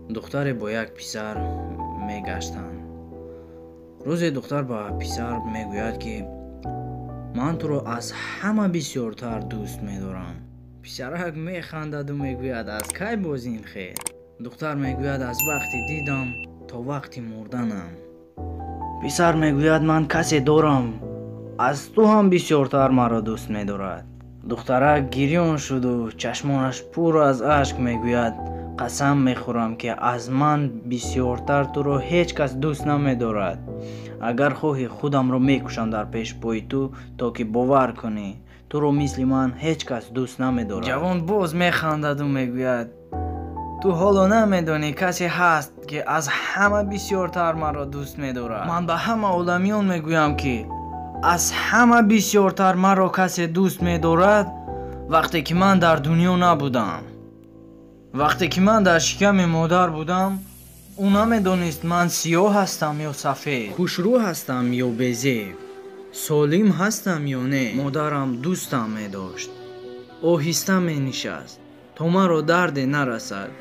духтаре бо як писар мегаштанд. рӯзе духтар ба писар мегӯяд ки ман туро аз ҳама бисёртар дӯст медорам. писарак механдаду мегӯяд аз кай боз ин хел? духтар мегӯяд аз вақти дидам то вақти мурданам. писар мегӯяд ман касе дорам аз ту ҳам бисёртар маро дӯст медорад. духтарак гирён шуду чашмонаш пур аз ашк мегӯяд қасам мехӯрам ки аз ман бисёртар туро ҳеҷ кас дӯст намедорад. агар хоҳӣ худамро мекушам дар пешпои ту то ки бовар кунӣ туро мисли ман ҳеҷ кас дӯст намедорад. ҷавон боз механдаду мегӯяд ту ҳоло намедонӣ касе ҳаст ки аз ҳама бисёртар маро дӯст медорад. ман ба ҳама одамиён мегӯям ки аз ҳама бисёртар маро касе дӯст медорад вақте ки ман дар дунё набудам. вақте ки ман дар шиками модар будам ӯ намедонист ман сиёҳ ҳастам ё сафед, хушрӯ ҳастам ё безеб, солим ҳастам ё не. модарам дӯстам медошт, оҳиста менишаст то маро дарде нарасад,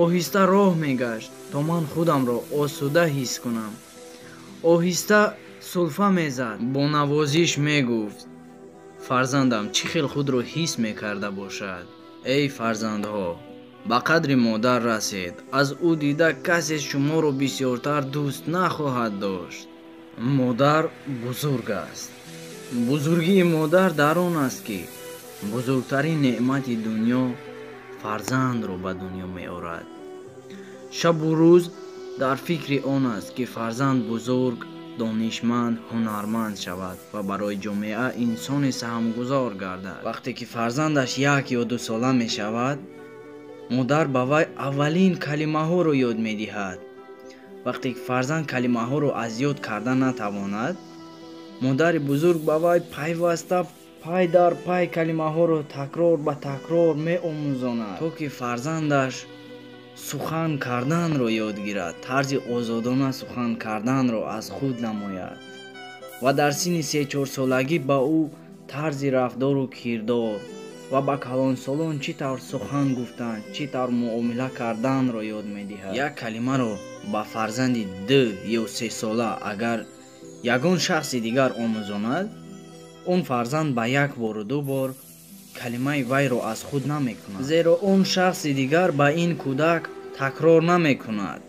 оҳиста роҳ мегашт то ман худамро осуда ҳис кунам, оҳиста сулфа мезад, бо навозиш мегуфт фарзандам чӣ хел худро ҳис мекарда бошад. эй фарзандҳо, ба қадри модар расед, аз ӯ дида касе шуморо бисёртар дӯст нахоҳад дошт. модар бузург аст. бузургии модар дар он аст ки бузургтарин неъмати дунё фарзандро ба дунё меорад. шабу рӯз дар фикри он аст ки фарзанд бузург, донишманд, ҳунарманд шавад ва барои ҷомеа инсони саҳмгузор гардад. вақте ки фарзандаш 1 ё 2 сола мешавад, модар ба вай аввалин калимаҳоро ёд медиҳад. вақте ки фарзанд калимаҳоро аз ёд карда натавонад, модари бузург ба вай пайваста пай дар пай калимаҳоро такрор ба такрор меомӯзонад, то ки фарзандаш сухан карданро ёд гирад, тарзи озодона сухан карданро аз худ намояд ва дар синни 3-4 солагӣ ба ӯ тарзи рафдору кирдор ва ба калонсолон чӣ тавр сухан гуфтан, чӣ тавр муомила карданро ёд медиҳад. як калимаро ба фарзанди 2 ё 3 сола агар ягон шахси дигар омӯзонад, он фарзанд ба як бору 2 бор калимаи вайро аз худ намекунад, зеро он шахси дигар ба ин кӯдак такрор намекунад.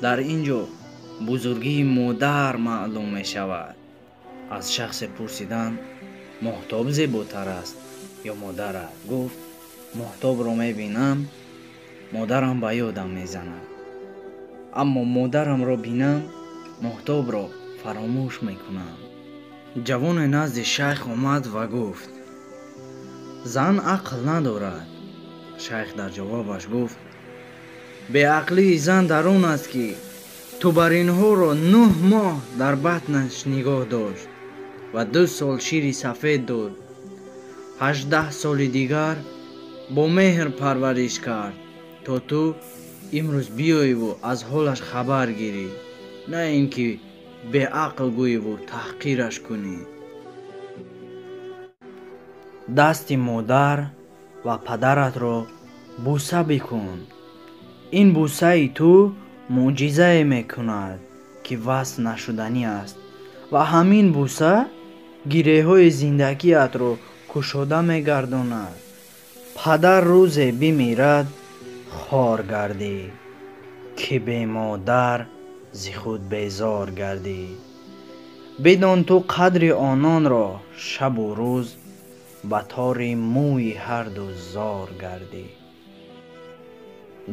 дар ин ҷо бузургии модар маълум мешавад. аз шахсе пурсидан моҳтоб зеботар аст ё модарат? гуфт моҳтобро мебинам, модарам ба ёдам мезанад, аммо модарамро бинам, моҳтобро фаромӯш мекунам. ҷавоне назди шайх омад ва гуфт зан ақл надорад. шайх дар ҷавобаш гуфт беақлии зан дар он аст ки тубаринҳоро 9 моҳ дар батнаш нигоҳ дошт ва 2 сол шири сафед дод. 18 соли дигар бо меҳр парвариш кард то ту имрӯз биёиву аз ҳолаш хабар гирӣ, на ин ки беақл гӯиву таҳқираш кунӣ. дасти модар ва падаратро буса бикун. ин бусаи ту мӯъҷизае мекунад ки васф нашуданӣ аст ва ҳамин буса гиреҳҳои зиндагиятро кушода мегардонад. падар рӯзе бимирад хор гардӣ, ки бе модар зи худ безор гардӣ. бидон ту қадри ононро шабу рӯз ба тори мӯи ҳарду зор гардӣ.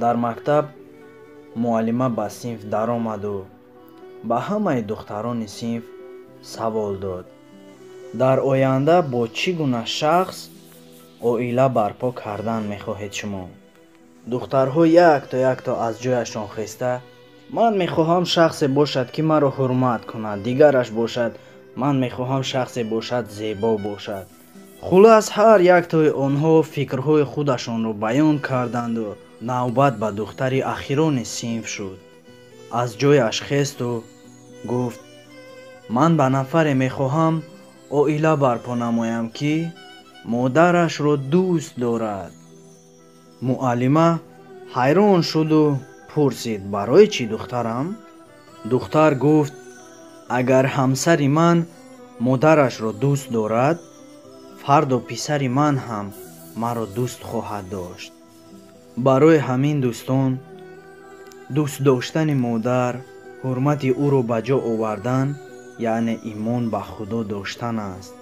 дар мактаб муаллима ба синф даромаду ба ҳамаи духтарони синф савол дод. дар оянда бо чӣ гуна шахс оила барпо кардан мехоҳед шумо? духтарҳо як то аз ҷояшон хеста ман мехоҳам шахсе бошад ки маро ҳурмат кунад, дигараш бошад ман мехоҳам шахсе бошад зебо бошад. хулас ҳар яктои онҳо фикрҳои худашонро баён карданду навбат ба духтари ахирони синф шуд. аз ҷояш хесту гуфт ман ба нафаре мехоҳам оила барпо намоям, ки модарашро дӯст дорад. муаллима ҳайрон шуду пурсид: барои чӣ, духтарам? духтар гуфт: агар ҳамсари ман модарашро дӯст дорад, фардо писари ман ҳам маро дӯст хоҳад дошт. барои ҳамин дӯстон, дӯст доштани модар ҳурмати ӯро ба ҷо овардан, яъне имон ба худо доштан аст.